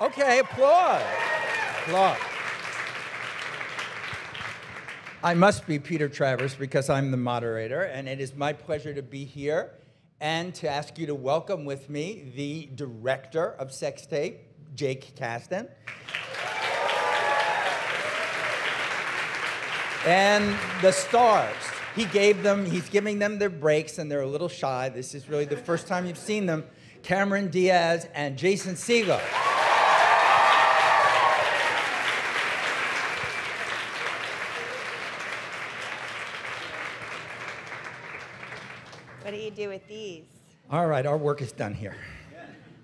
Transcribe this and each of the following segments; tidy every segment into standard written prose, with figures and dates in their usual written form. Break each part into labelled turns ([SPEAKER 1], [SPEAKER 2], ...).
[SPEAKER 1] Okay, applause. Applause. I must be Peter Travers because I'm the moderator, and it is my pleasure to be here and to ask you to welcome with me the director of Sex Tape, Jake Kasdan. And the stars. He's giving them their breaks, and they're a little shy. This is really the first time you've seen them. Cameron Diaz and Jason Segal.
[SPEAKER 2] What do you do with these?
[SPEAKER 1] All right, our work is done here.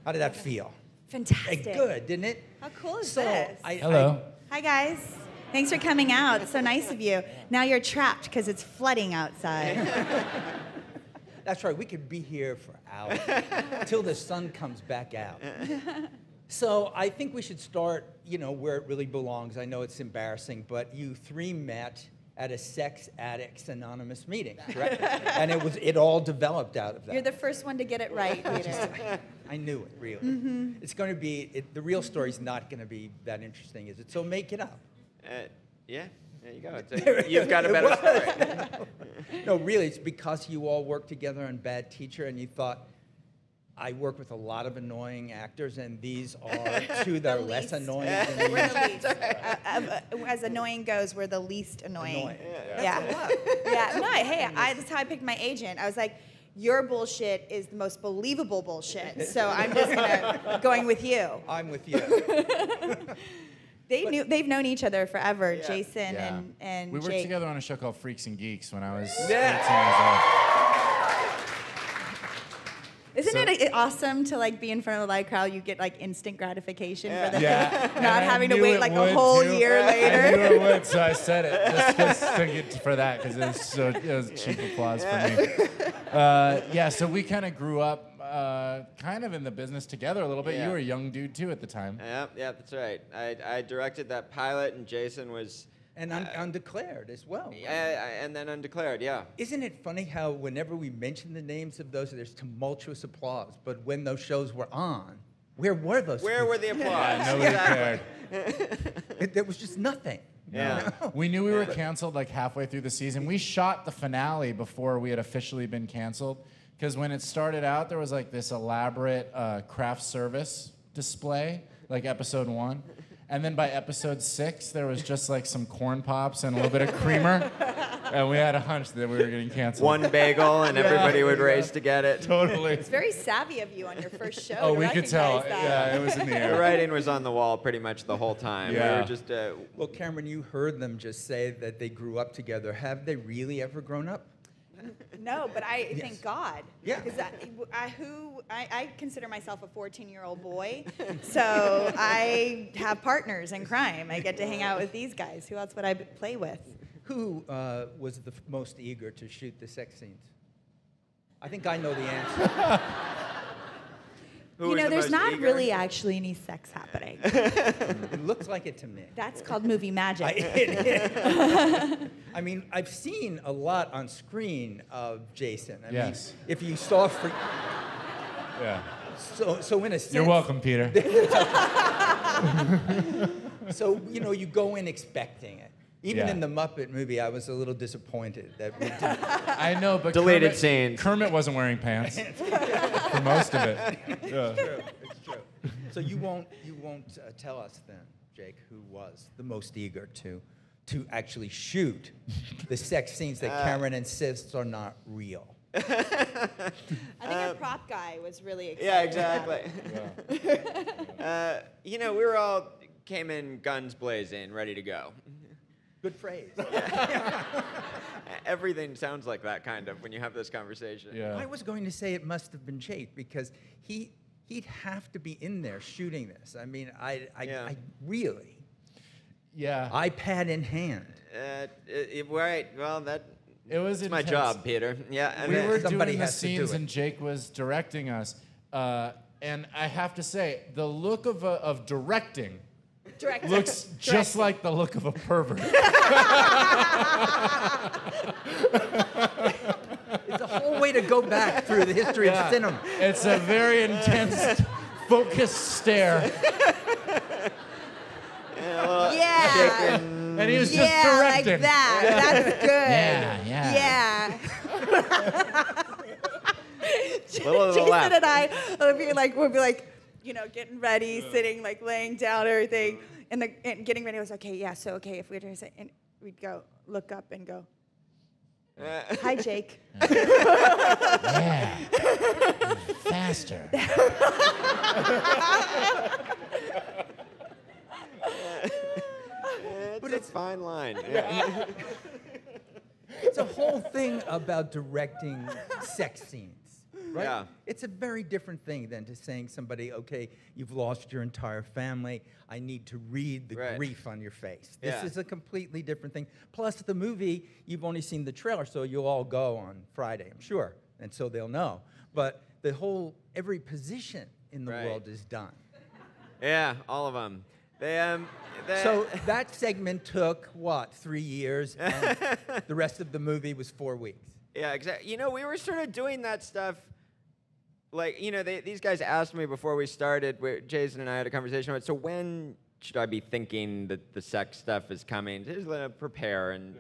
[SPEAKER 1] How did that feel?
[SPEAKER 2] Fantastic.
[SPEAKER 1] Good, didn't it?
[SPEAKER 2] How cool is this?
[SPEAKER 3] Hello.
[SPEAKER 2] Hi, guys. Thanks for coming out. It's so nice of you. Now you're trapped because it's flooding outside.
[SPEAKER 1] That's right. We could be here for hours until the sun comes back out. So I think we should start, where it really belongs. I know it's embarrassing, but you three met at a Sex Addicts Anonymous meeting, correct? And it all developed out of that.
[SPEAKER 2] You're the first one to get it right, Peter.
[SPEAKER 1] I knew it, really. Mm-hmm. It's going to be, the real story's not going to be that interesting, is it? So make it up.
[SPEAKER 4] Yeah, there you go. You've got a better story.
[SPEAKER 1] No, really, it's because you all worked together on Bad Teacher, and you thought, I work with a lot of annoying actors, and these are two that are less annoying than these.
[SPEAKER 2] We're the least. As annoying goes, we're the least annoying.
[SPEAKER 1] Yeah.
[SPEAKER 2] No, hey, that's how I picked my agent. I was like, your bullshit is the most believable bullshit, so I'm just going with you.
[SPEAKER 1] I'm with you.
[SPEAKER 2] They've known each other forever, Jason and
[SPEAKER 3] We worked
[SPEAKER 2] Jake.
[SPEAKER 3] together on a show called Freaks and Geeks when I was 18 years old.
[SPEAKER 2] Isn't it awesome to be in front of a live crowd? You get instant gratification for the not
[SPEAKER 3] And
[SPEAKER 2] having
[SPEAKER 3] I
[SPEAKER 2] to
[SPEAKER 3] knew
[SPEAKER 2] wait
[SPEAKER 3] it
[SPEAKER 2] a whole
[SPEAKER 3] would, too.
[SPEAKER 2] year later.
[SPEAKER 3] I knew it would, so I said it just for that because it was cheap applause for me. So we kind of grew up kind of in the business together a little bit.
[SPEAKER 4] Yeah.
[SPEAKER 3] You were a young dude too at the time.
[SPEAKER 4] Yeah, that's right. I directed that pilot, and Jason was...
[SPEAKER 1] And undeclared as well. Right?
[SPEAKER 4] And then undeclared, yeah.
[SPEAKER 1] Isn't it funny how whenever we mention the names of those, there's tumultuous applause, but when those shows were on, where were those?
[SPEAKER 4] Where were the applause?
[SPEAKER 3] Nobody cared.
[SPEAKER 1] There was just nothing.
[SPEAKER 4] Yeah.
[SPEAKER 3] We knew we were canceled halfway through the season. We shot the finale before we had officially been canceled, because when it started out, there was this elaborate craft service display, episode 1. And then by episode 6, there was just some corn pops and a little bit of creamer. And we had a hunch that we were getting canceled.
[SPEAKER 4] One bagel and everybody would race to get it.
[SPEAKER 3] Totally.
[SPEAKER 2] It's very savvy of you on your first show.
[SPEAKER 3] Oh,
[SPEAKER 2] to
[SPEAKER 3] we could tell.
[SPEAKER 2] recognize that.
[SPEAKER 3] Yeah, it was in the air.
[SPEAKER 4] The writing was on the wall pretty much the whole time.
[SPEAKER 3] Yeah.
[SPEAKER 4] We were just...
[SPEAKER 1] Well, Cameron, you heard them just say that they grew up together. Have they really ever grown up?
[SPEAKER 2] No, but I thank God.
[SPEAKER 1] Yeah.
[SPEAKER 2] Because I consider myself a 14-year-old boy, so I have partners in crime. I get to hang out with these guys. Who else would I play with?
[SPEAKER 1] Who was the most eager to shoot the sex scenes? I think I know the answer.
[SPEAKER 2] There's not really actually any sex happening.
[SPEAKER 1] It looks like it to me.
[SPEAKER 2] That's called movie magic.
[SPEAKER 1] I mean, I've seen a lot on screen of Jason. I mean, if you saw
[SPEAKER 3] Yeah.
[SPEAKER 1] So in a sense...
[SPEAKER 3] You're welcome, Peter.
[SPEAKER 1] So, you go in expecting it. Even in the Muppet movie, I was a little disappointed that we didn't.
[SPEAKER 3] I know, but
[SPEAKER 4] Deleted scenes.
[SPEAKER 3] Kermit wasn't wearing pants for most of it.
[SPEAKER 1] It's true. So you won't tell us then, Jake, who was the most eager to actually shoot the sex scenes that Cameron insists are not real.
[SPEAKER 2] I think our prop guy was really excited.
[SPEAKER 4] Yeah, exactly. We were all came in guns blazing, ready to go.
[SPEAKER 1] Good phrase.
[SPEAKER 4] Everything sounds like that kind of when you have this conversation.
[SPEAKER 3] Yeah.
[SPEAKER 1] I was going to say it must have been Jake because he'd have to be in there shooting this. I mean, I really.
[SPEAKER 3] Yeah.
[SPEAKER 1] iPad in hand.
[SPEAKER 4] Right. Well,
[SPEAKER 3] It was
[SPEAKER 4] my job, Peter. Yeah. And
[SPEAKER 3] We were
[SPEAKER 1] somebody
[SPEAKER 3] doing the
[SPEAKER 1] has to do
[SPEAKER 3] scenes,
[SPEAKER 1] it.
[SPEAKER 3] and Jake was directing us. And I have to say, the look of directing
[SPEAKER 2] Director.
[SPEAKER 3] looks just like the look of a pervert.
[SPEAKER 1] It's a whole way to go back through the history of cinema.
[SPEAKER 3] It's a very intense, focused stare
[SPEAKER 2] Yeah.
[SPEAKER 3] And he was just
[SPEAKER 2] Yeah,
[SPEAKER 3] directing.
[SPEAKER 2] like that. That's good.
[SPEAKER 3] Yeah.
[SPEAKER 4] Little to the
[SPEAKER 2] Jason
[SPEAKER 4] left.
[SPEAKER 2] and I would be like, getting ready, sitting, like laying down, everything, and getting ready. I was like, okay, yeah. So okay, if we were to say, and we'd go look up and go, hi, Jake.
[SPEAKER 3] Yeah. Faster.
[SPEAKER 4] But it's a fine line.
[SPEAKER 1] It's a whole thing about directing sex scenes, right?
[SPEAKER 4] Yeah.
[SPEAKER 1] It's a very different thing than to saying somebody, okay, you've lost your entire family. I need to read the grief on your face. This is a completely different thing. Plus, the movie, you've only seen the trailer, so you'll all go on Friday, I'm sure, and so they'll know. But every position in the world is done.
[SPEAKER 4] Yeah, all of them.
[SPEAKER 1] So that segment took, 3 years, and the rest of the movie was 4 weeks.
[SPEAKER 4] Yeah, exactly. We were sort of doing that stuff. Like, these guys asked me before we started, Jason and I had a conversation about, so when should I be thinking that the sex stuff is coming? Just prepare and,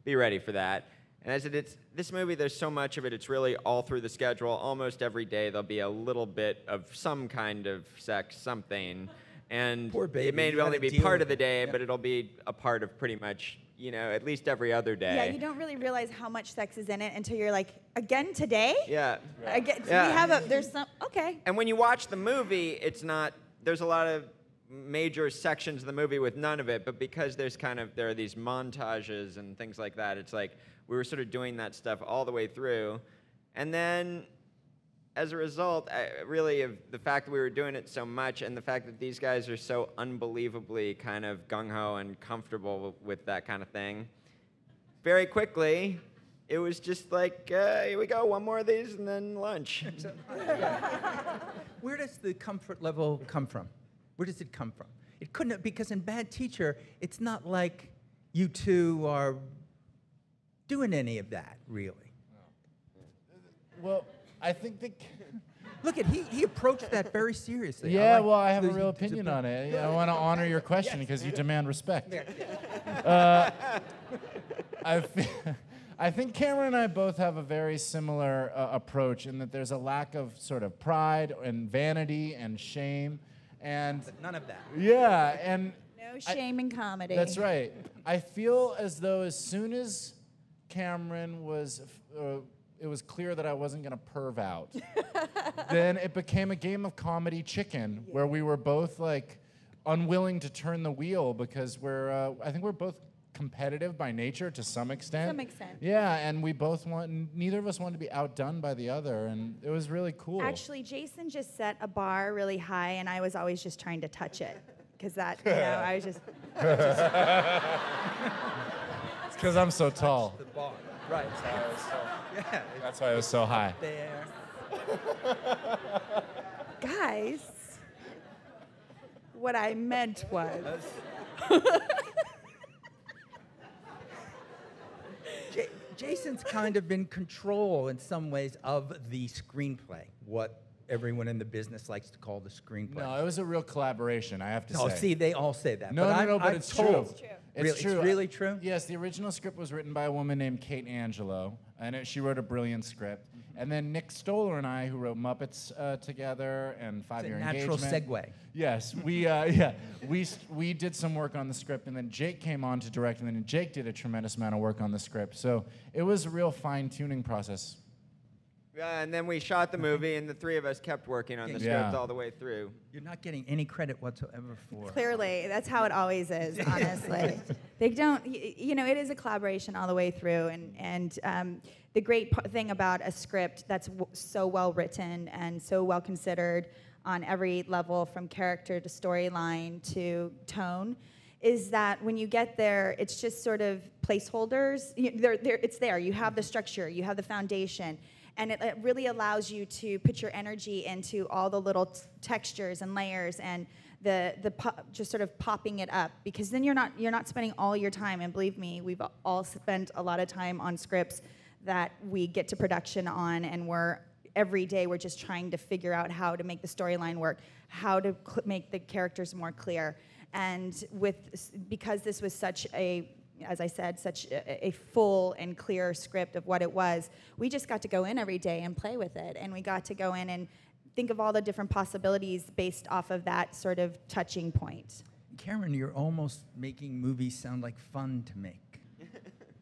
[SPEAKER 4] be ready for that. And I said, this movie, there's so much of it, it's really all through the schedule. Almost every day there'll be a little bit of some kind of sex, something. And
[SPEAKER 1] Poor baby,
[SPEAKER 4] it may
[SPEAKER 1] you
[SPEAKER 4] only
[SPEAKER 1] gotta
[SPEAKER 4] be
[SPEAKER 1] deal
[SPEAKER 4] part
[SPEAKER 1] with
[SPEAKER 4] of the
[SPEAKER 1] it.
[SPEAKER 4] day,
[SPEAKER 1] Yeah.
[SPEAKER 4] but it'll be a part of pretty much, at least every other day.
[SPEAKER 2] Yeah, you don't really realize how much sex is in it until you're like, again today?
[SPEAKER 4] Yeah.
[SPEAKER 2] Again,
[SPEAKER 4] Yeah.
[SPEAKER 2] there's some, okay.
[SPEAKER 4] And when you watch the movie, there's a lot of major sections of the movie with none of it, but because there are these montages and things like that, it's like we were sort of doing that stuff all the way through. And then, as a result, really, of the fact that we were doing it so much and the fact that these guys are so unbelievably kind of gung-ho and comfortable with that kind of thing, very quickly, it was just like, here we go, one more of these and then lunch.
[SPEAKER 1] Where does the comfort level come from? Where does it come from? It couldn't have, because in Bad Teacher, it's not like you two are doing any of that, really.
[SPEAKER 3] Well, I think
[SPEAKER 1] Look at he approached that very seriously.
[SPEAKER 3] Yeah, well, I have a real opinion on it. I want to honor your question because you demand respect. I think Cameron and I both have a very similar approach in that there's a lack of sort of pride and vanity and shame, and
[SPEAKER 1] None of that.
[SPEAKER 3] yeah, and
[SPEAKER 2] No shame in comedy.
[SPEAKER 3] that's right. I feel as though as soon as Cameron was, it was clear that I wasn't going to perv out. Then it became a game of comedy chicken where we were both like unwilling to turn the wheel because I think we're both competitive by nature to some extent.
[SPEAKER 2] To some extent.
[SPEAKER 3] Yeah, and neither of us wanted to be outdone by the other, and it was really cool.
[SPEAKER 2] Actually, Jason just set a bar really high, and I was always just trying to touch it. Because I was just...
[SPEAKER 3] It's because I'm so tall.
[SPEAKER 1] The bar. Right. Yeah.
[SPEAKER 3] That's why I was so high.
[SPEAKER 1] There.
[SPEAKER 2] Guys, what I meant was...
[SPEAKER 1] Jason's kind of in control in some ways of the screenplay, what everyone in the business likes to call the screenplay.
[SPEAKER 3] No, it was a real collaboration, I have to say.
[SPEAKER 1] Oh, see, they all say that.
[SPEAKER 3] No,
[SPEAKER 1] but
[SPEAKER 3] but
[SPEAKER 1] I'm
[SPEAKER 3] it's
[SPEAKER 1] told.
[SPEAKER 3] true.
[SPEAKER 2] It's true.
[SPEAKER 3] It's
[SPEAKER 1] Really true?
[SPEAKER 3] Yes, the original script was written by a woman named Kate Angelo, and she wrote a brilliant script. And then Nick Stoller and I, who wrote Muppets together and Five Year Engagement.
[SPEAKER 1] Natural segue.
[SPEAKER 3] Yes, we did some work on the script, and then Jake came on to direct, and then Jake did a tremendous amount of work on the script. So it was a real fine-tuning process.
[SPEAKER 4] Yeah, and then we shot the movie, and the three of us kept working on the script all the way through.
[SPEAKER 1] You're not getting any credit whatsoever for.
[SPEAKER 2] Clearly, that's how it always is, honestly. They don't, it is a collaboration all the way through, and the great thing about a script that's so well written and so well considered on every level, from character to storyline to tone, is that when you get there, it's just sort of placeholders. It's there. You have the structure, you have the foundation, and it really allows you to put your energy into all the little textures and layers and just sort of popping it up, because then you're not spending all your time. And believe me, we've all spent a lot of time on scripts that we get to production on, and every day we're just trying to figure out how to make the storyline work, how to make the characters more clear. And because this was such a, as I said, such a full and clear script of what it was, we just got to go in every day and play with it. And we got to go in and think of all the different possibilities based off of that sort of touching point.
[SPEAKER 1] Cameron, you're almost making movies sound like fun to make.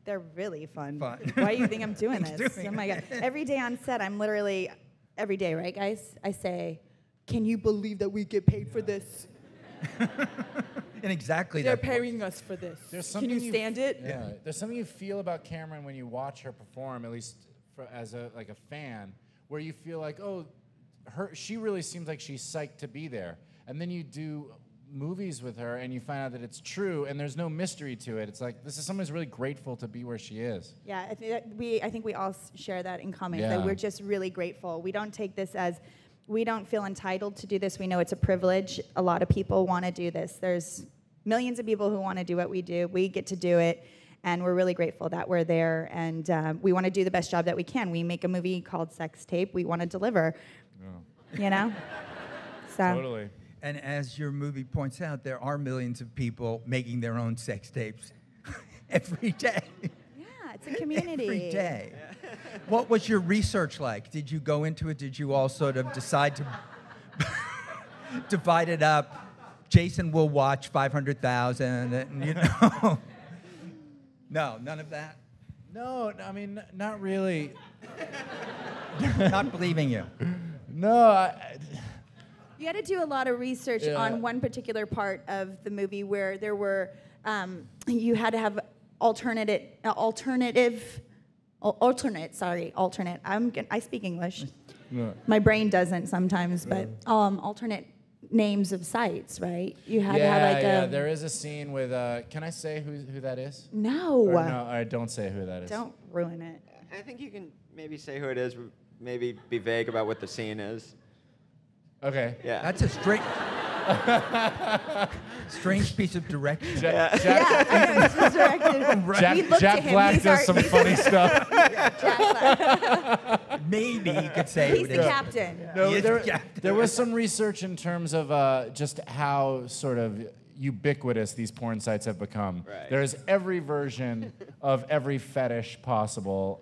[SPEAKER 2] They're really fun.
[SPEAKER 1] Fun.
[SPEAKER 2] Why do you think I'm doing
[SPEAKER 1] I'm
[SPEAKER 2] this?
[SPEAKER 1] doing
[SPEAKER 2] Oh my God. Every day on set, I'm literally, every day, right, guys? I say, can you believe that we get paid for this?
[SPEAKER 1] And exactly
[SPEAKER 2] They're
[SPEAKER 1] that.
[SPEAKER 2] paying us for this.
[SPEAKER 3] There's
[SPEAKER 2] Can you
[SPEAKER 3] something
[SPEAKER 2] stand it?
[SPEAKER 3] Yeah, there's something you feel about Cameron when you watch her perform, at least as a fan, where you feel like, oh, she really seems like she's psyched to be there. And then you do movies with her and you find out that it's true and there's no mystery to it. It's like, this is someone who's really grateful to be where she is.
[SPEAKER 2] Yeah, I think we all share that in common,
[SPEAKER 3] Yeah.
[SPEAKER 2] that we're just really grateful. We don't take this as, we don't feel entitled to do this. We know it's a privilege. A lot of people want to do this. There's millions of people who want to do what we do. We get to do it, and we're really grateful that we're there, and we want to do the best job that we can. We make a movie called Sex Tape. We want to deliver, you know? So.
[SPEAKER 3] Totally.
[SPEAKER 1] And as your movie points out, there are millions of people making their own sex tapes every day.
[SPEAKER 2] Yeah, it's a community.
[SPEAKER 1] Every day. What was your research like? Did you go into it? Did you all sort of decide to divide it up? Jason will watch 500,000, and, you know. No, none of that?
[SPEAKER 3] No, I mean, not really.
[SPEAKER 1] Not believing you.
[SPEAKER 3] No,
[SPEAKER 2] You had to do a lot of research on one particular part of the movie where there were, you had to have alternate. I speak English.
[SPEAKER 3] No.
[SPEAKER 2] My brain doesn't sometimes, but alternate names of sites, right? You had to have like a.
[SPEAKER 3] There is a scene with. Can I say who that is?
[SPEAKER 2] No.
[SPEAKER 3] Or no, I don't say who that is.
[SPEAKER 2] Don't ruin it.
[SPEAKER 4] I think you can maybe say who it is, maybe be vague about what the scene is.
[SPEAKER 3] Okay.
[SPEAKER 4] Yeah.
[SPEAKER 1] That's a strange piece of direction.
[SPEAKER 2] Yeah, I know, it's misdirected. We looked
[SPEAKER 3] Jack
[SPEAKER 2] at him,
[SPEAKER 3] Black
[SPEAKER 2] he's
[SPEAKER 3] does
[SPEAKER 2] our-
[SPEAKER 3] some
[SPEAKER 2] he's
[SPEAKER 3] funny
[SPEAKER 2] our-
[SPEAKER 3] stuff.
[SPEAKER 2] Jack Black.
[SPEAKER 1] Maybe you could say
[SPEAKER 2] He's
[SPEAKER 1] who it
[SPEAKER 2] the
[SPEAKER 1] is.
[SPEAKER 2] captain.
[SPEAKER 3] No,
[SPEAKER 1] He is
[SPEAKER 3] there,
[SPEAKER 1] the captain.
[SPEAKER 3] there was some research in terms of just how sort of ubiquitous these porn sites have become.
[SPEAKER 4] Right.
[SPEAKER 3] There's every version of every fetish possible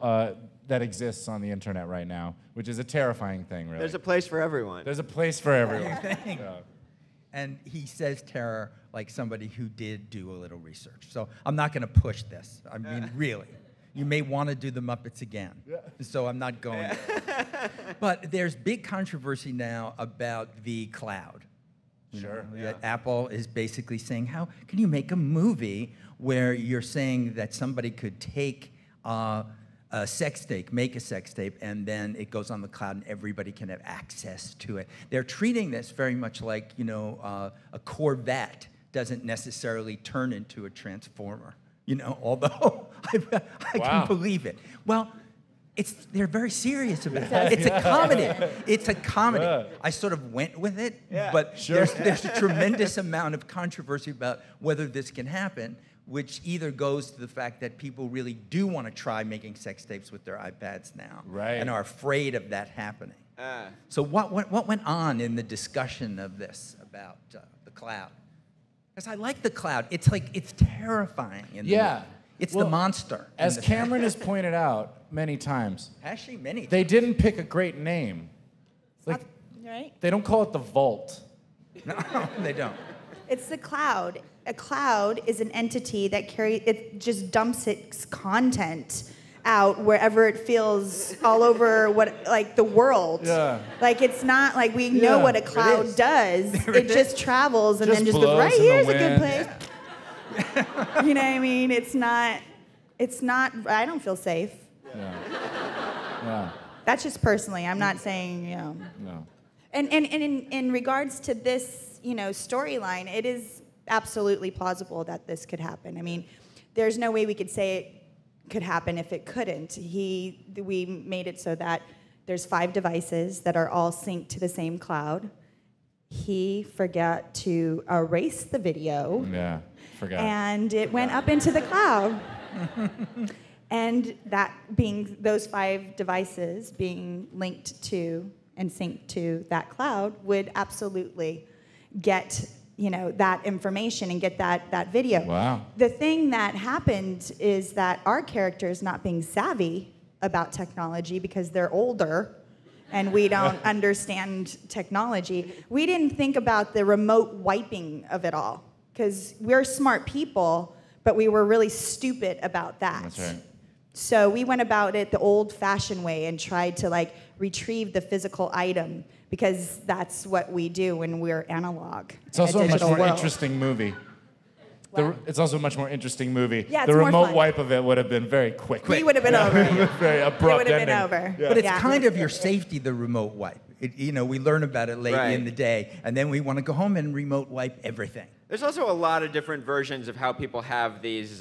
[SPEAKER 3] that exists on the internet right now, which is a terrifying thing, really.
[SPEAKER 4] There's a place for everyone.
[SPEAKER 3] There's a place for everyone.
[SPEAKER 1] Thing.
[SPEAKER 3] Yeah.
[SPEAKER 1] And he says terror like somebody who did do a little research. So I'm not going to push this. I mean, really. You may want to do the Muppets again.
[SPEAKER 3] Yeah.
[SPEAKER 1] So I'm not going there. But there's big controversy now about the cloud. You
[SPEAKER 3] Sure.
[SPEAKER 1] know, that Apple is basically saying, how can you make a movie where you're saying that somebody could take a sex tape, make a sex tape, and then it goes on the cloud and everybody can have access to it. They're treating this very much like, you know, a Corvette doesn't necessarily turn into a transformer, you know, although I can believe it. Well, they're very serious about it. It's a comedy. It's a comedy.
[SPEAKER 3] Yeah.
[SPEAKER 1] I sort of went with it,
[SPEAKER 4] Yeah.
[SPEAKER 1] but
[SPEAKER 3] Sure.
[SPEAKER 1] there's a tremendous amount of controversy about whether this can happen, which either goes to the fact that people really do want to try making sex tapes with their iPads now,
[SPEAKER 3] Right.
[SPEAKER 1] and are afraid of that happening. So what went on in the discussion of this about the cloud? Because I like the cloud. It's terrifying. In the
[SPEAKER 3] Yeah.
[SPEAKER 1] movie. It's
[SPEAKER 3] Well,
[SPEAKER 1] the monster. in
[SPEAKER 3] As
[SPEAKER 1] the-
[SPEAKER 3] Cameron has pointed out many times,
[SPEAKER 1] Has she? Many.
[SPEAKER 3] they didn't pick a great name. Like,
[SPEAKER 2] Right?
[SPEAKER 3] they don't call it the Vault.
[SPEAKER 1] No, they don't.
[SPEAKER 2] It's the cloud. A cloud is an entity that it just dumps its content out wherever it feels all over the world.
[SPEAKER 3] Yeah.
[SPEAKER 2] Like it's not like we know
[SPEAKER 3] Yeah,
[SPEAKER 2] what a
[SPEAKER 3] it
[SPEAKER 2] cloud
[SPEAKER 1] is.
[SPEAKER 2] does.
[SPEAKER 1] There
[SPEAKER 2] It
[SPEAKER 1] it
[SPEAKER 2] just travels and
[SPEAKER 3] Just
[SPEAKER 2] then just
[SPEAKER 3] blows
[SPEAKER 2] goes, right
[SPEAKER 3] in the
[SPEAKER 2] here's a good
[SPEAKER 3] wind.
[SPEAKER 2] place. You know what I mean? It's not, I don't feel safe.
[SPEAKER 3] Yeah. Yeah.
[SPEAKER 2] That's just personally. I'm not saying, you know.
[SPEAKER 3] No.
[SPEAKER 2] And in regards to this, you know, storyline, it is absolutely plausible that this could happen. I mean, there's no way we could say it could happen if it couldn't. We made it so that there's 5 devices that are all synced to the same cloud. He forgot to erase the video.
[SPEAKER 3] Yeah. Forgot.
[SPEAKER 2] And it went up into the cloud. And that being those 5 devices being linked to and synced to that cloud would absolutely get that information and get that video.
[SPEAKER 3] Wow.
[SPEAKER 2] The thing that happened is that our characters not being savvy about technology because they're older and we don't understand technology, we didn't think about the remote wiping of it all because we're smart people, but we were really stupid about that.
[SPEAKER 3] That's right.
[SPEAKER 2] So we went about it the old-fashioned way and tried to retrieve the physical item because that's what we do when we're analog.
[SPEAKER 3] It's also a much more
[SPEAKER 2] world.
[SPEAKER 3] interesting movie. It's also a much more interesting movie.
[SPEAKER 2] Yeah, it's
[SPEAKER 3] the
[SPEAKER 2] more
[SPEAKER 3] remote
[SPEAKER 2] fun.
[SPEAKER 3] wipe of it would have been very quick.
[SPEAKER 2] We would have been over.
[SPEAKER 3] Very abrupt
[SPEAKER 2] It would have been
[SPEAKER 3] ending.
[SPEAKER 2] over.
[SPEAKER 3] Yeah.
[SPEAKER 1] But it's kind of your safety, the remote wipe. We learn about it late
[SPEAKER 4] Right.
[SPEAKER 1] in the day, and then we want to go home and remote wipe everything.
[SPEAKER 4] There's also a lot of different versions of how people have these,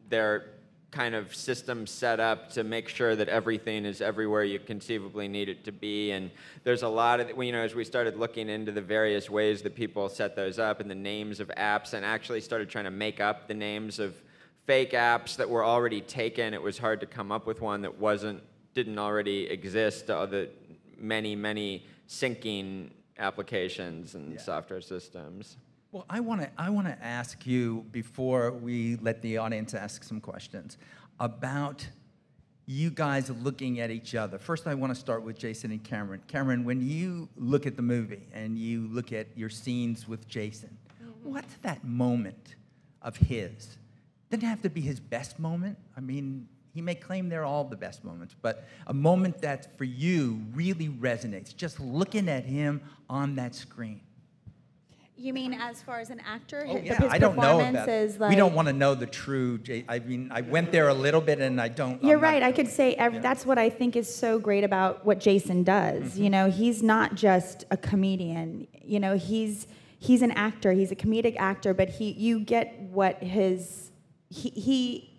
[SPEAKER 4] their kind of systems set up to make sure that everything is everywhere you conceivably need it to be. And there's a lot of, as we started looking into the various ways that people set those up and the names of apps and actually started trying to make up the names of fake apps that were already taken, it was hard to come up with one that didn't already exist, the many syncing applications and software systems.
[SPEAKER 1] Well, I want to ask you, before we let the audience ask some questions, about you guys looking at each other. First, I want to start with Jason and Cameron. Cameron, when you look at the movie and you look at your scenes with Jason, what's that moment of his? Doesn't have to be his best moment. I mean, he may claim they're all the best moments, but a moment that for you really resonates, just looking at him on that screen.
[SPEAKER 2] You mean as far as an actor?
[SPEAKER 1] Oh,
[SPEAKER 2] His
[SPEAKER 1] yeah, I don't know
[SPEAKER 2] performance
[SPEAKER 1] about
[SPEAKER 2] is
[SPEAKER 1] we don't want to know the true. I mean, I went there a little bit, and I don't.
[SPEAKER 2] You're right. I could say that's what I think is so great about what Jason does.
[SPEAKER 1] Mm-hmm.
[SPEAKER 2] He's not just a comedian. He's an actor. He's a comedic actor, but you get what he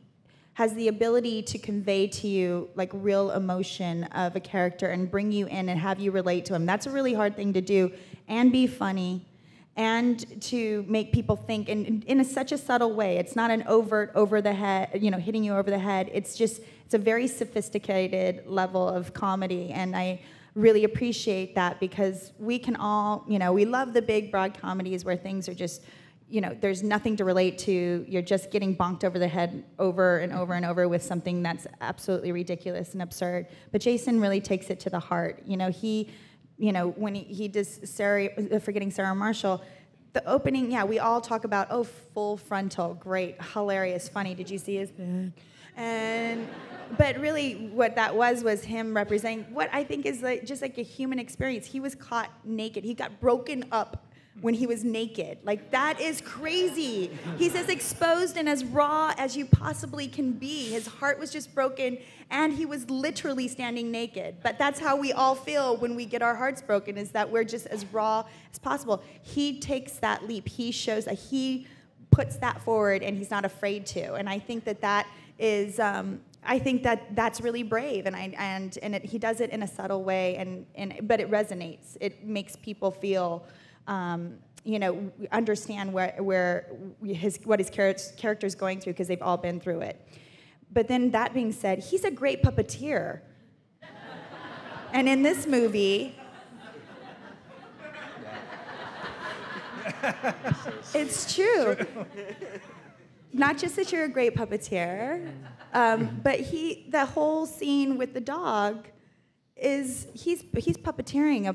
[SPEAKER 2] has the ability to convey to you real emotion of a character and bring you in and have you relate to him. That's a really hard thing to do, and be funny. And to make people think in such a subtle way. It's not an overt, over the head, hitting you over the head. It's a very sophisticated level of comedy. And I really appreciate that because we can all, we love the big, broad comedies where things are just, there's nothing to relate to. You're just getting bonked over the head over and over and over with something that's absolutely ridiculous and absurd. But Jason really takes it to the heart. When he does Forgetting Sarah Marshall, the opening, we all talk about, full frontal, great, hilarious, funny. Did you see his back? But really what that was him representing what I think is just a human experience. He was caught naked. He got broken up when he was naked. That is crazy. He's as exposed and as raw as you possibly can be. His heart was just broken, and he was literally standing naked. But that's how we all feel when we get our hearts broken, is that we're just as raw as possible. He takes that leap. He shows that he puts that forward, and he's not afraid to. And I think that is... I think that's really brave, he does it in a subtle way, but it resonates. It makes people feel... understand what his character's going through because they've all been through it. But then that being said, he's a great puppeteer. And in this movie, it's true. Not just that you're a great puppeteer, but the whole scene with the dog he's puppeteering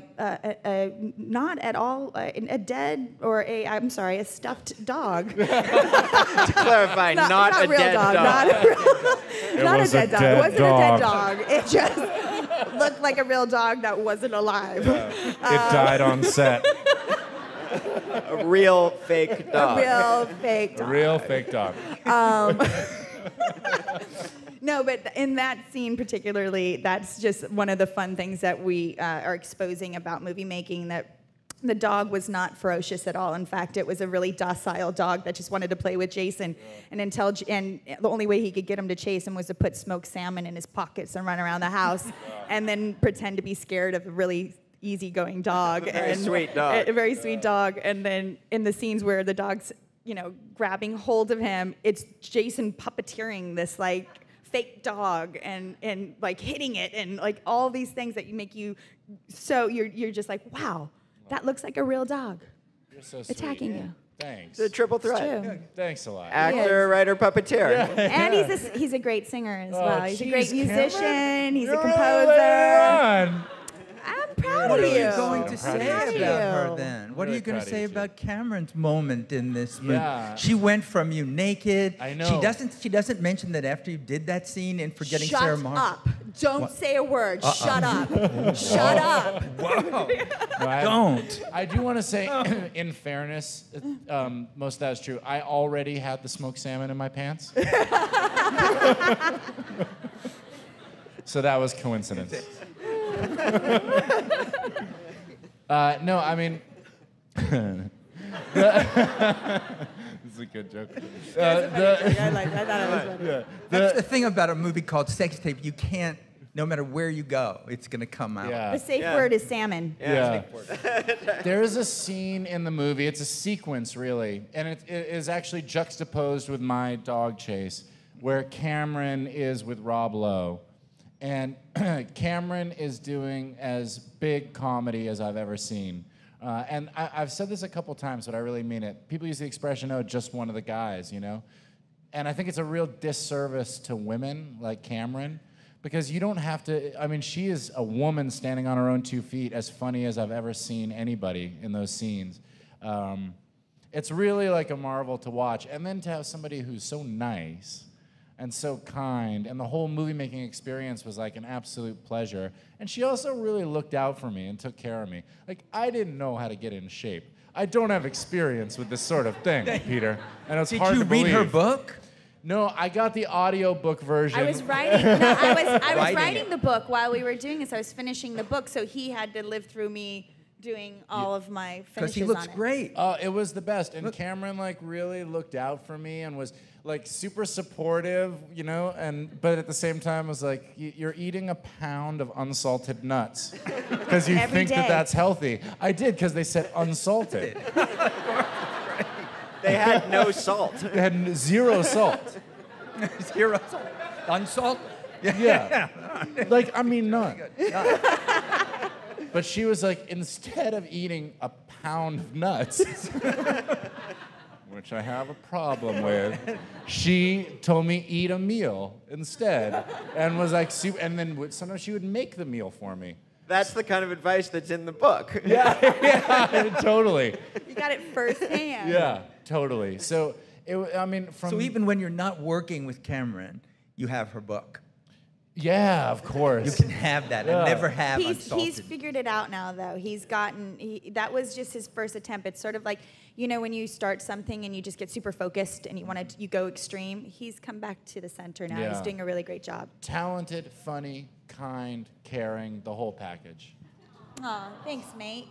[SPEAKER 2] not at all a dead or a stuffed dog.
[SPEAKER 4] To clarify, not a
[SPEAKER 2] real
[SPEAKER 4] dead dog.
[SPEAKER 2] Not a dead dog. It wasn't
[SPEAKER 3] dog.
[SPEAKER 2] a dead dog. It just looked like a real dog that wasn't alive.
[SPEAKER 3] It died on set.
[SPEAKER 4] A real fake dog.
[SPEAKER 2] A real fake dog.
[SPEAKER 3] A real fake dog.
[SPEAKER 2] No, but in that scene particularly, that's just one of the fun things that we are exposing about movie making, that the dog was not ferocious at all. In fact, it was a really docile dog that just wanted to play with Jason. And the only way he could get him to chase him was to put smoked salmon in his pockets and run around the house and then pretend to be scared of a really easygoing dog.
[SPEAKER 4] Very sweet dog.
[SPEAKER 2] A very sweet dog. And then in the scenes where the dog's, grabbing hold of him, it's Jason puppeteering this, fake dog and hitting it and all these things that make you so you're just wow, that looks like a real dog.
[SPEAKER 3] You're so sweet.
[SPEAKER 2] attacking you.
[SPEAKER 3] Thanks.
[SPEAKER 4] The triple
[SPEAKER 2] It's
[SPEAKER 4] threat.
[SPEAKER 2] true.
[SPEAKER 3] Thanks a lot.
[SPEAKER 4] Actor, writer, puppeteer.
[SPEAKER 2] And he's a great singer as well. He's a great
[SPEAKER 3] geez, Cameron.
[SPEAKER 2] musician. He's a
[SPEAKER 3] You're
[SPEAKER 2] composer.
[SPEAKER 3] really laying on.
[SPEAKER 2] I'm proud
[SPEAKER 1] What
[SPEAKER 2] of
[SPEAKER 1] are
[SPEAKER 2] you.
[SPEAKER 1] you going to
[SPEAKER 3] I'm
[SPEAKER 1] say
[SPEAKER 3] proud of
[SPEAKER 1] about
[SPEAKER 3] you.
[SPEAKER 1] her then? What are
[SPEAKER 3] Really
[SPEAKER 1] you going
[SPEAKER 3] proud
[SPEAKER 1] to
[SPEAKER 3] of
[SPEAKER 1] say
[SPEAKER 3] you, too.
[SPEAKER 1] about Cameron's moment in this movie?
[SPEAKER 3] Yeah.
[SPEAKER 1] She went from you naked.
[SPEAKER 3] I know.
[SPEAKER 1] She doesn't mention that after you did that scene in Forgetting
[SPEAKER 2] Shut
[SPEAKER 1] Sarah Marshall.
[SPEAKER 2] up. Don't say a word. Shut up. Shut up.
[SPEAKER 1] Wow.
[SPEAKER 3] No,
[SPEAKER 1] Don't.
[SPEAKER 3] I do want to say, in fairness, most of that is true. I already had the smoked salmon in my pants. So that was coincidence. No, I mean, this is a good joke.
[SPEAKER 2] I thought it was funny.
[SPEAKER 1] That's the thing about a movie called Sex Tape. You can't, no matter where you go, it's going to come out.
[SPEAKER 3] Yeah.
[SPEAKER 2] The safe word is salmon.
[SPEAKER 3] Yeah. There is a scene in the movie, it's a sequence really, and it is actually juxtaposed with my dog chase, where Cameron is with Rob Lowe. And Cameron is doing as big comedy as I've ever seen. And I've said this a couple times, but I really mean it. People use the expression, oh, just one of the guys, you know? And I think it's a real disservice to women like Cameron, because you don't have to, I mean, she is a woman standing on her own 2 feet, as funny as I've ever seen anybody in those scenes. It's really like a marvel to watch. And then to have somebody who's so nice and so kind, and the whole movie-making experience was like an absolute pleasure. And she also really looked out for me and took care of me. Like, I didn't know how to get in shape. I don't have experience with this sort of thing, Peter, and it's hard to believe.
[SPEAKER 1] Did you read her book?
[SPEAKER 3] No, I got the audiobook version.
[SPEAKER 2] I was writing. No, I was
[SPEAKER 1] Writing
[SPEAKER 2] writing
[SPEAKER 1] it.
[SPEAKER 2] the book while we were doing this. I was finishing the book, so he had to live through me doing all of my finishes
[SPEAKER 1] Because he looks
[SPEAKER 2] on it.
[SPEAKER 1] great.
[SPEAKER 3] It was the best, and Cameron like really looked out for me and was like super supportive, you know. But at the same time was like, you're eating a pound of unsalted nuts because you
[SPEAKER 2] Every
[SPEAKER 3] think that
[SPEAKER 2] day.
[SPEAKER 3] that's healthy. I did because they said unsalted.
[SPEAKER 4] They had no salt.
[SPEAKER 3] They had 0 salt.
[SPEAKER 1] Zero salt. Unsalted.
[SPEAKER 3] Yeah. Like, I mean, none. But she was like, instead of eating a pound of nuts, which I have a problem with, she told me eat a meal instead, and was like, and then sometimes she would make the meal for me.
[SPEAKER 4] That's the kind of advice that's in the book.
[SPEAKER 3] Yeah, totally.
[SPEAKER 2] You got it firsthand.
[SPEAKER 3] Yeah, totally. So, I mean, from...
[SPEAKER 1] So even when you're not working with Cameron, you have her book.
[SPEAKER 3] Yeah, of course.
[SPEAKER 1] You can have that.
[SPEAKER 3] Yeah.
[SPEAKER 1] I never have
[SPEAKER 2] He's
[SPEAKER 1] unsalted.
[SPEAKER 2] figured it out now, though. That was just his first attempt. It's sort of like, you know, when you start something and you just get super focused and you go extreme. He's come back to the center now.
[SPEAKER 3] Yeah.
[SPEAKER 2] He's doing a really great job.
[SPEAKER 3] Talented, funny, kind, caring, the whole package.
[SPEAKER 2] Aw, thanks, mate.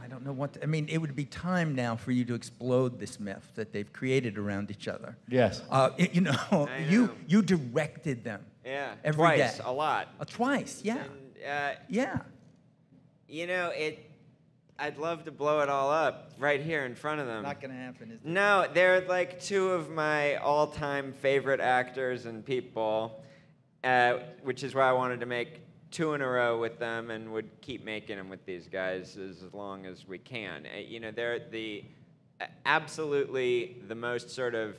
[SPEAKER 1] I don't know what. I mean, it would be time now for you to explode this myth that they've created around each other.
[SPEAKER 3] Yes.
[SPEAKER 1] You know, you directed them.
[SPEAKER 4] Yeah,
[SPEAKER 1] Every
[SPEAKER 4] twice,
[SPEAKER 1] day.
[SPEAKER 4] a lot.
[SPEAKER 1] Twice, yeah.
[SPEAKER 4] And,
[SPEAKER 1] Yeah.
[SPEAKER 4] you know, I'd love to blow it all up right here in front of them.
[SPEAKER 1] Not gonna happen, is it?
[SPEAKER 4] No, they're like 2 of my all-time favorite actors and people, which is why I wanted to make 2 in a row with them and would keep making them with these guys as long as we can. You know, they're absolutely the most sort of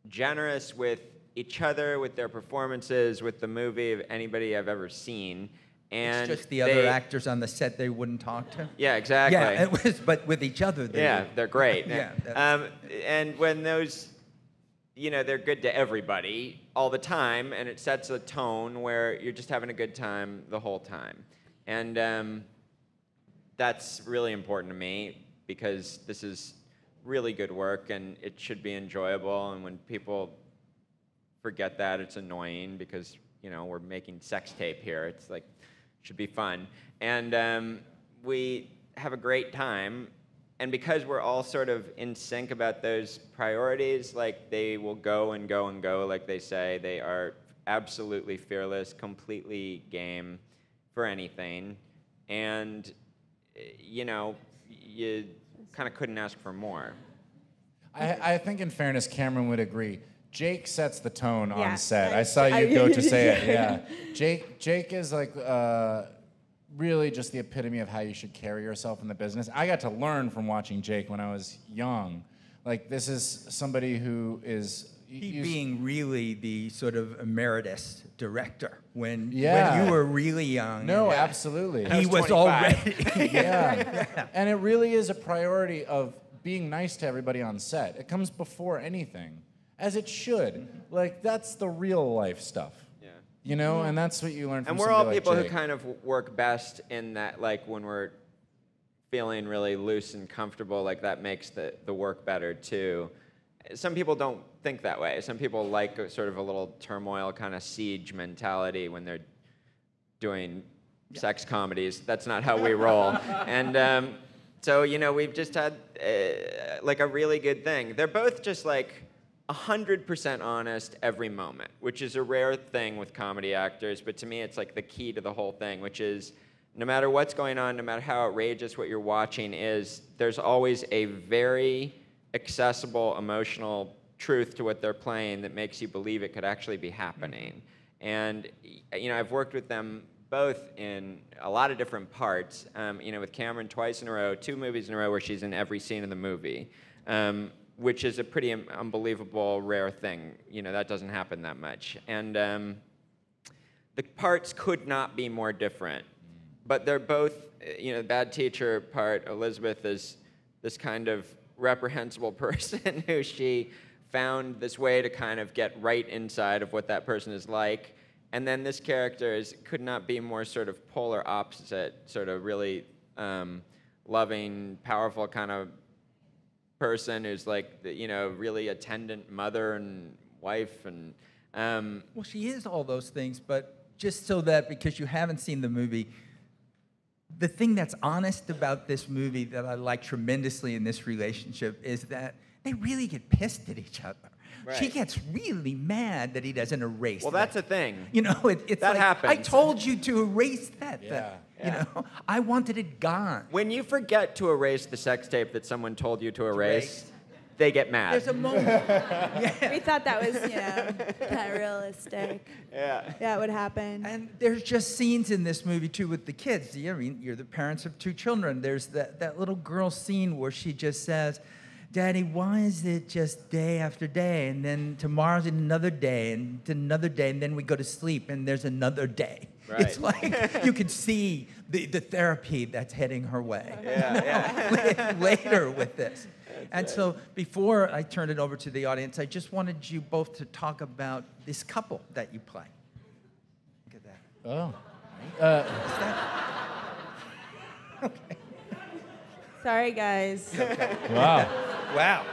[SPEAKER 4] generous with each other, with their performances, with the movie of anybody I've ever seen. And
[SPEAKER 1] It's just the other actors on the set they wouldn't talk to.
[SPEAKER 4] Yeah, exactly.
[SPEAKER 1] Yeah, it was, but with each other.
[SPEAKER 4] They're great.
[SPEAKER 1] Yeah,
[SPEAKER 4] and when those, you know, they're good to everybody all the time, and it sets a tone where you're just having a good time the whole time. And that's really important to me because this is really good work, and it should be enjoyable. And when people forget that, it's annoying because, you know, we're making sex tape here. It's like, should be fun. And we have a great time. And because we're all sort of in sync about those priorities, like they will go and go and go, like they say. They are absolutely fearless, completely game for anything. And, you know, you kind of couldn't ask for more.
[SPEAKER 3] I think in fairness, Cameron would agree. Jake sets the tone
[SPEAKER 2] Yeah.
[SPEAKER 3] on set. I saw you go to say it. Yeah, Jake is like really just the epitome of how you should carry yourself in the business. I got to learn from watching Jake when I was young. Like, this is somebody who is...
[SPEAKER 1] He being really the sort of emeritus director when you were really young.
[SPEAKER 3] No, absolutely.
[SPEAKER 1] He was already.
[SPEAKER 3] Yeah. And it really is a priority of being nice to everybody on set. It comes before anything, as it should. Like, that's the real life stuff. Yeah. You know, and that's what you learn from
[SPEAKER 4] And we're all
[SPEAKER 3] somebody
[SPEAKER 4] people
[SPEAKER 3] like
[SPEAKER 4] who
[SPEAKER 3] Jake.
[SPEAKER 4] kind of work best in that, like, when we're feeling really loose and comfortable, like, that makes the work better, too. Some people don't think that way. Some people like sort of a little turmoil kind of siege mentality when they're doing sex comedies. That's not how we roll. And so, you know, we've just had like a really good thing. They're both just like 100% honest every moment, which is a rare thing with comedy actors. But to me, it's like the key to the whole thing, which is no matter what's going on, no matter how outrageous what you're watching is, there's always a very accessible, emotional truth to what they're playing that makes you believe it could actually be happening. And, you know, I've worked with them both in a lot of different parts. You know, with Cameron twice in a row, 2 movies in a row where she's in every scene in the movie, which is a pretty unbelievable, rare thing. You know, that doesn't happen that much. And the parts could not be more different. But they're both, you know, the bad teacher part, Elizabeth is this kind of reprehensible person who she found this way to kind of get right inside of what that person is like. And then this character could not be more sort of polar opposite, sort of really loving, powerful kind of person who's like, you know, really attendant mother and wife. And
[SPEAKER 1] well, she is all those things, but just so that, because you haven't seen the movie, the thing that's honest about this movie that I like tremendously in this relationship is that they really get pissed at each other.
[SPEAKER 4] Right.
[SPEAKER 1] She gets really mad that he doesn't erase
[SPEAKER 4] well,
[SPEAKER 1] that.
[SPEAKER 4] that's a thing.
[SPEAKER 1] You know, it's
[SPEAKER 4] that
[SPEAKER 1] like,
[SPEAKER 4] happens.
[SPEAKER 1] I told you to erase that thing.
[SPEAKER 4] Yeah.
[SPEAKER 1] You know, I wanted it gone.
[SPEAKER 4] When you forget to erase the sex tape that someone told you to erase, they get mad.
[SPEAKER 1] There's a moment.
[SPEAKER 2] We thought that was, you know, kind of realistic.
[SPEAKER 4] Yeah.
[SPEAKER 2] That would happen.
[SPEAKER 1] And there's just scenes in this movie, too, with the kids. I mean, you're the parents of 2 children. There's that little girl scene where she just says, Daddy, why is it just day after day? And then tomorrow's another day, and another day, and then we go to sleep, and there's another day.
[SPEAKER 4] Right.
[SPEAKER 1] It's like you can see the therapy that's heading her way later with this. And so before I turn it over to the audience, I just wanted you both to talk about this couple that you play. Look at that.
[SPEAKER 3] Oh.
[SPEAKER 1] Okay.
[SPEAKER 2] Sorry, guys.
[SPEAKER 3] Wow.
[SPEAKER 1] Wow.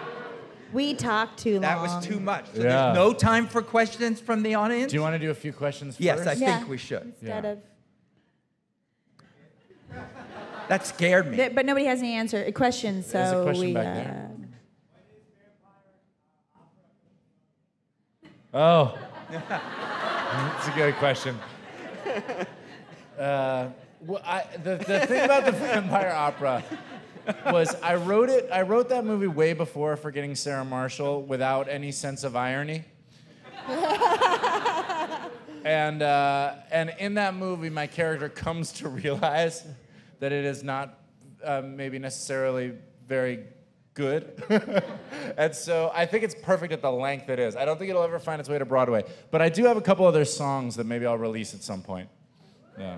[SPEAKER 2] We talked too long.
[SPEAKER 1] That was too much. So
[SPEAKER 3] Yeah.
[SPEAKER 1] there's no time for questions from the audience?
[SPEAKER 3] Do you want to do a few questions first?
[SPEAKER 1] Yes, I
[SPEAKER 2] Yeah.
[SPEAKER 1] think we should.
[SPEAKER 2] Instead
[SPEAKER 3] Yeah.
[SPEAKER 2] of.
[SPEAKER 1] That scared me.
[SPEAKER 2] But nobody has any questions, so
[SPEAKER 3] There's a question
[SPEAKER 2] we.
[SPEAKER 3] back there. Oh. That's a good question. Well, the thing about the vampire opera was I wrote that movie way before Forgetting Sarah Marshall without any sense of irony. And in that movie, my character comes to realize that it is not maybe necessarily very good. And so I think it's perfect at the length it is. I don't think it'll ever find its way to Broadway. But I do have a couple other songs that maybe I'll release at some point. Yeah.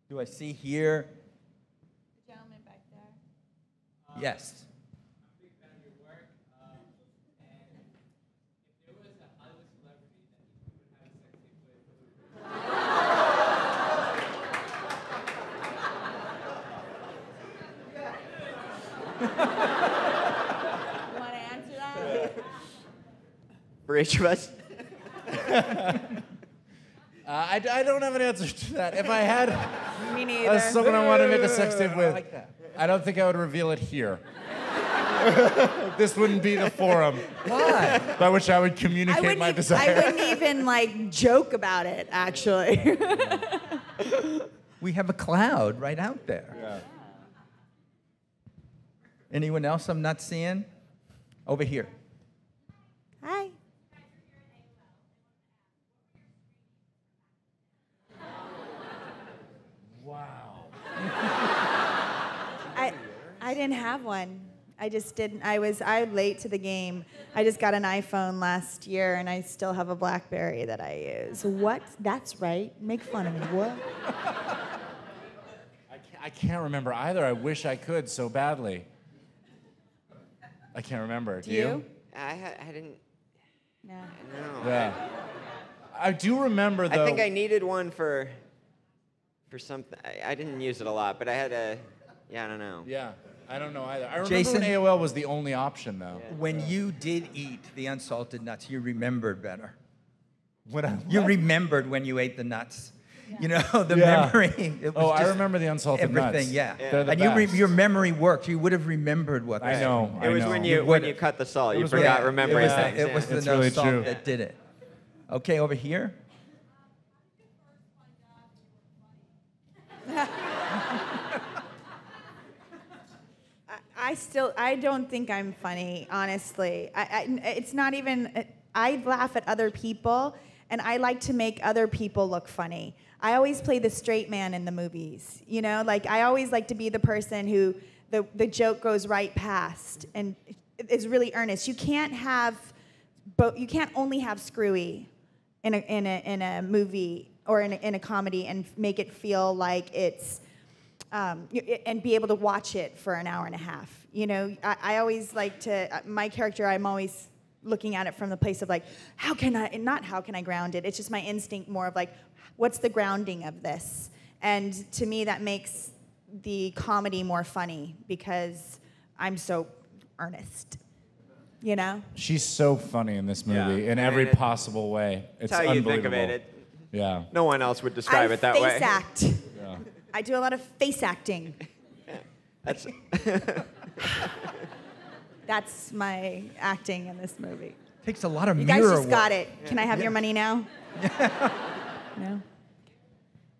[SPEAKER 1] Do I see here?
[SPEAKER 2] The gentleman back there.
[SPEAKER 1] Yes.
[SPEAKER 2] You want to answer that?
[SPEAKER 4] For each of us.
[SPEAKER 3] I don't have an answer to that. If I had
[SPEAKER 2] Me neither.
[SPEAKER 3] someone I want to make a sex tape with,
[SPEAKER 1] I like that.
[SPEAKER 3] I don't think I would reveal it here. This wouldn't be the forum
[SPEAKER 1] Why?
[SPEAKER 3] by which I would communicate my desire.
[SPEAKER 2] I wouldn't even like joke about it, actually.
[SPEAKER 1] We have a cloud right out there.
[SPEAKER 3] Yeah.
[SPEAKER 1] Anyone else I'm not seeing? Over here.
[SPEAKER 2] Hi. I didn't have one. I just didn't. I'm late to the game. I just got an iPhone last year, and I still have a BlackBerry that I use. What? That's right. Make fun of me. What?
[SPEAKER 3] I can't remember either. I wish I could so badly. I can't remember. Do you?
[SPEAKER 4] I didn't.
[SPEAKER 2] No.
[SPEAKER 4] No.
[SPEAKER 3] Yeah. I do remember though.
[SPEAKER 4] I think I needed one for something. I didn't use it a lot, but I had a. Yeah, I don't know.
[SPEAKER 3] Yeah. I don't know either. I remember
[SPEAKER 1] Jason?
[SPEAKER 3] when AOL was the only option though.
[SPEAKER 4] Yeah.
[SPEAKER 1] When you did eat the unsalted nuts, you remembered better.
[SPEAKER 3] What?
[SPEAKER 1] You remembered when you ate the nuts. You know, the
[SPEAKER 3] Yeah.
[SPEAKER 1] memory. It was
[SPEAKER 3] Oh, I
[SPEAKER 1] just
[SPEAKER 3] remember the unsalted nuts.
[SPEAKER 1] everything, yeah.
[SPEAKER 3] They're the
[SPEAKER 1] And
[SPEAKER 3] best.
[SPEAKER 1] your memory worked. You would have remembered what
[SPEAKER 3] I
[SPEAKER 1] that
[SPEAKER 3] know.
[SPEAKER 4] It was
[SPEAKER 3] I know.
[SPEAKER 4] when
[SPEAKER 1] You
[SPEAKER 4] when
[SPEAKER 1] would-
[SPEAKER 4] you cut the salt. You
[SPEAKER 3] was
[SPEAKER 4] forgot
[SPEAKER 3] when-
[SPEAKER 4] remembering
[SPEAKER 3] yeah.
[SPEAKER 4] things.
[SPEAKER 1] It was
[SPEAKER 3] It's
[SPEAKER 1] the no
[SPEAKER 3] really
[SPEAKER 1] salt
[SPEAKER 3] true.
[SPEAKER 1] that did it. Okay, over here.
[SPEAKER 2] I don't think I'm funny, honestly. It's not even, I laugh at other people, and I like to make other people look funny. I always play the straight man in the movies, you know? Like, I always like to be the person who the joke goes right past and is really earnest. You can't only have screwy in a movie or in a comedy and make it feel like it's, and be able to watch it for an hour and a half. You know, I always like to, my character, I'm always looking at it from the place of like, not how can I ground it? It's just my instinct more of like, what's the grounding of this? And to me, that makes the comedy more funny because I'm so earnest, you know?
[SPEAKER 3] She's so funny in this movie
[SPEAKER 4] Yeah.
[SPEAKER 3] in
[SPEAKER 4] I
[SPEAKER 3] every
[SPEAKER 4] mean,
[SPEAKER 3] possible way. It's
[SPEAKER 4] That's how you think
[SPEAKER 3] unbelievable.
[SPEAKER 4] of it.
[SPEAKER 3] Yeah.
[SPEAKER 4] No one else would describe
[SPEAKER 2] I
[SPEAKER 4] it that
[SPEAKER 2] face
[SPEAKER 4] way.
[SPEAKER 2] act.
[SPEAKER 3] Yeah.
[SPEAKER 2] I do a lot of face acting.
[SPEAKER 4] That's
[SPEAKER 2] That's my acting in this movie.
[SPEAKER 1] Takes a lot of
[SPEAKER 2] You
[SPEAKER 1] mirror
[SPEAKER 2] guys just
[SPEAKER 1] work.
[SPEAKER 2] got it. Can I have your money now? No?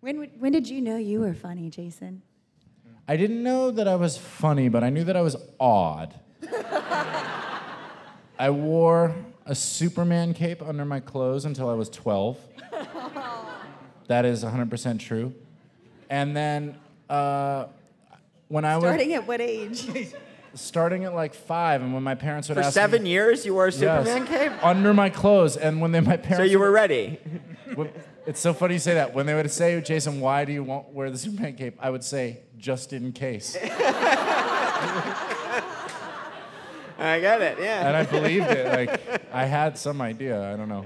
[SPEAKER 2] When did you know you were funny, Jason?
[SPEAKER 3] I didn't know that I was funny, but I knew that I was odd. I wore a Superman cape under my clothes until I was 12. That is 100% true. And then when I was
[SPEAKER 2] Starting at what age?
[SPEAKER 3] starting at like 5, and when my parents would
[SPEAKER 4] for
[SPEAKER 3] ask
[SPEAKER 4] 7
[SPEAKER 3] me,
[SPEAKER 4] years you wore a
[SPEAKER 3] Yes,
[SPEAKER 4] Superman cape.
[SPEAKER 3] under my clothes, and when my parents
[SPEAKER 4] So you were ready.
[SPEAKER 3] It's so funny you say that. When they would say, Jason, why do you wear the Superman cape? I would say, just in case.
[SPEAKER 4] I get it. Yeah.
[SPEAKER 3] And I believed it. Like, I had some idea. I don't know.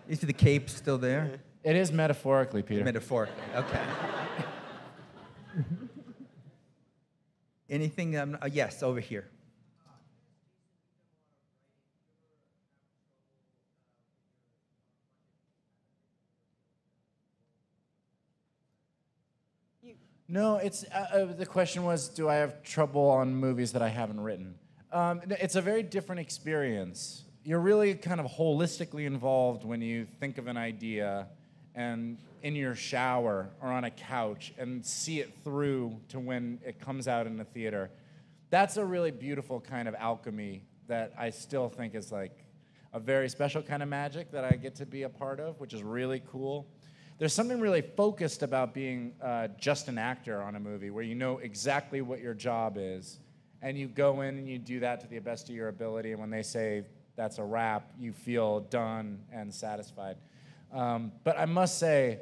[SPEAKER 1] Is the cape still there?
[SPEAKER 3] It is metaphorically, Peter.
[SPEAKER 1] Metaphorically, okay. Anything, yes, over here.
[SPEAKER 3] No, it's the question was, do I have trouble on movies that I haven't written? It's a very different experience. You're really kind of holistically involved when you think of an idea and in your shower or on a couch and see it through to when it comes out in the theater. That's a really beautiful kind of alchemy that I still think is like a very special kind of magic that I get to be a part of, which is really cool. There's something really focused about being just an actor on a movie where you know exactly what your job is, and you go in and you do that to the best of your ability, and when they say that's a wrap, you feel done and satisfied. But I must say,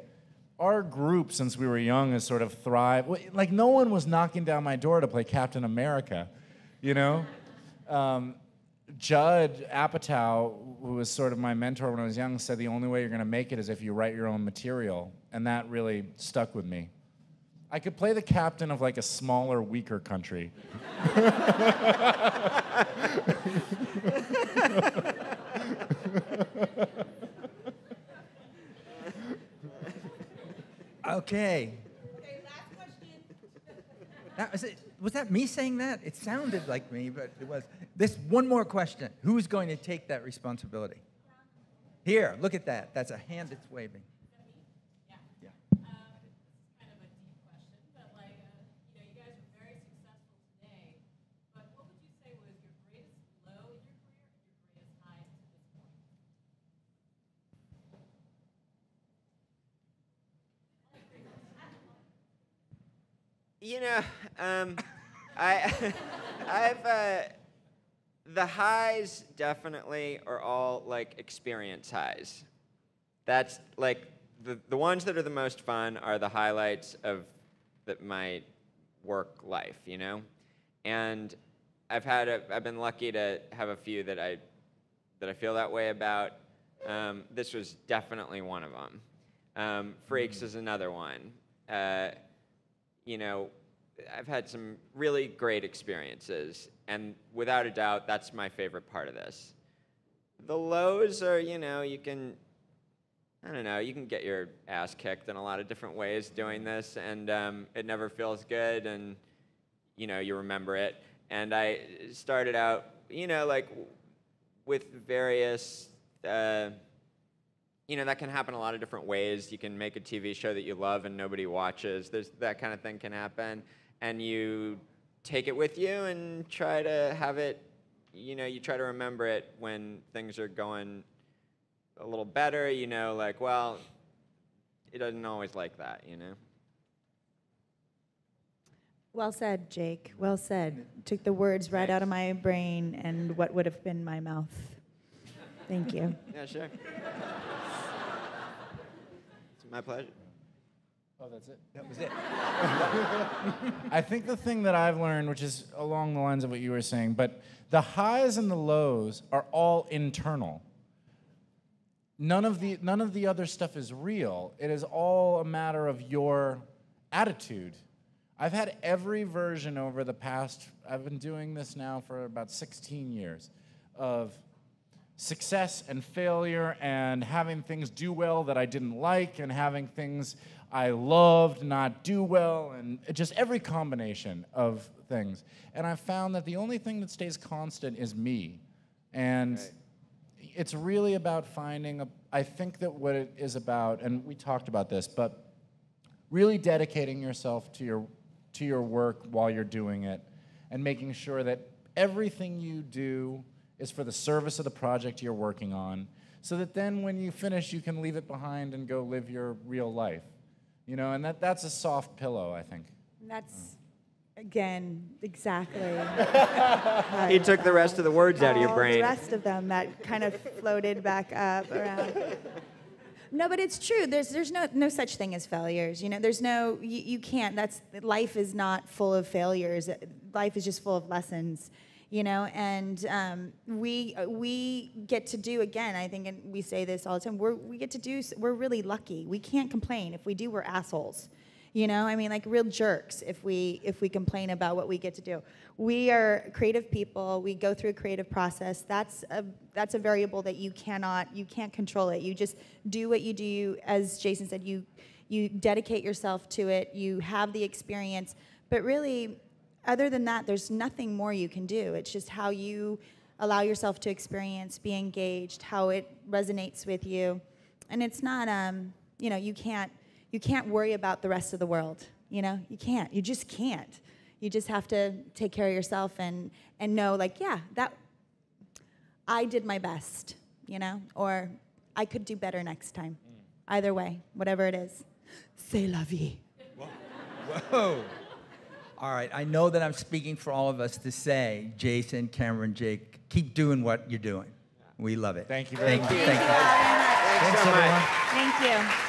[SPEAKER 3] our group, since we were young, has sort of thrived. Like, no one was knocking down my door to play Captain America, you know? Judd Apatow, who was sort of my mentor when I was young, said the only way you're going to make it is if you write your own material, and that really stuck with me. I could play the captain of like a smaller, weaker country.
[SPEAKER 1] Okay. Last question. Was that me saying that? It sounded like me, but it was. This one more question. Who's going to take that responsibility? Here, look at that. That's a hand that's waving. Yeah.
[SPEAKER 5] Kind of a deep question, but like, you guys are very successful today. But what would you say was your greatest low in your career and your greatest high to this point?
[SPEAKER 4] I've the highs definitely are all like experience highs. That's like the ones that are the most fun are the highlights of my work life, you know? And I've been lucky to have a few that I feel that way about. This was definitely one of them. Freaks is another one. You know, I've had some really great experiences, and without a doubt, that's my favorite part of this. The lows are, you know, you can get your ass kicked in a lot of different ways doing this, and it never feels good, and, you know, you remember it. And I started out, you know, like with various, you know, that can happen a lot of different ways. You can make a TV show that you love and nobody watches. That kind of thing can happen. And you take it with you and try to have it, you know, you try to remember it when things are going a little better, you know, like, well, it doesn't always like that, you know?
[SPEAKER 2] Well said, Jake. Well said. Took the words right out of my brain and what would have been my mouth. Thank you.
[SPEAKER 4] Yeah, sure. It's my pleasure.
[SPEAKER 3] Oh, that's it?
[SPEAKER 1] That was it.
[SPEAKER 3] I think the thing that I've learned, which is along the lines of what you were saying, but the highs and the lows are all internal. None of the other stuff is real. It is all a matter of your attitude. I've had every version over the past, I've been doing this now for about 16 years, of success and failure and having things do well that I didn't like and having things I loved not do well, and just every combination of things. And I found that the only thing that stays constant is me. And it's really about finding I think that what it is about, and we talked about this, but really dedicating yourself to your work while you're doing it and making sure that everything you do is for the service of the project you're working on, so that then when you finish, you can leave it behind and go live your real life. You know, and that's a soft pillow, I think.
[SPEAKER 2] That's, again, exactly.
[SPEAKER 4] He took the rest of the words out of your brain.
[SPEAKER 2] The rest of them that kind of floated back up around. No, but it's true. There's no such thing as failures. You know, there's no, you can't. Life is not full of failures. Life is just full of lessons. You know, and we get to do, again, I think, and we say this all the time, we're really lucky. We can't complain. If we do, we're assholes. You know, I mean, like real jerks if we complain about what we get to do. We are creative people. We go through a creative process. That's a variable that you can't control it. You just do what you do. As Jason said, you dedicate yourself to it. You have the experience, but really, other than that, there's nothing more you can do. It's just how you allow yourself to experience, be engaged, how it resonates with you. And it's not, you know, you can't worry about the rest of the world. You know, you can't. You just can't. You just have to take care of yourself and know, like, yeah, that I did my best, you know, or I could do better next time. Either way, whatever it is. C'est la vie.
[SPEAKER 1] Whoa. All right, I know that I'm speaking for all of us to say, Jason, Cameron, Jake, keep doing what you're doing. We love it.
[SPEAKER 3] Thank you very much.
[SPEAKER 1] Thank you.
[SPEAKER 4] Thanks so much.
[SPEAKER 2] Thank you.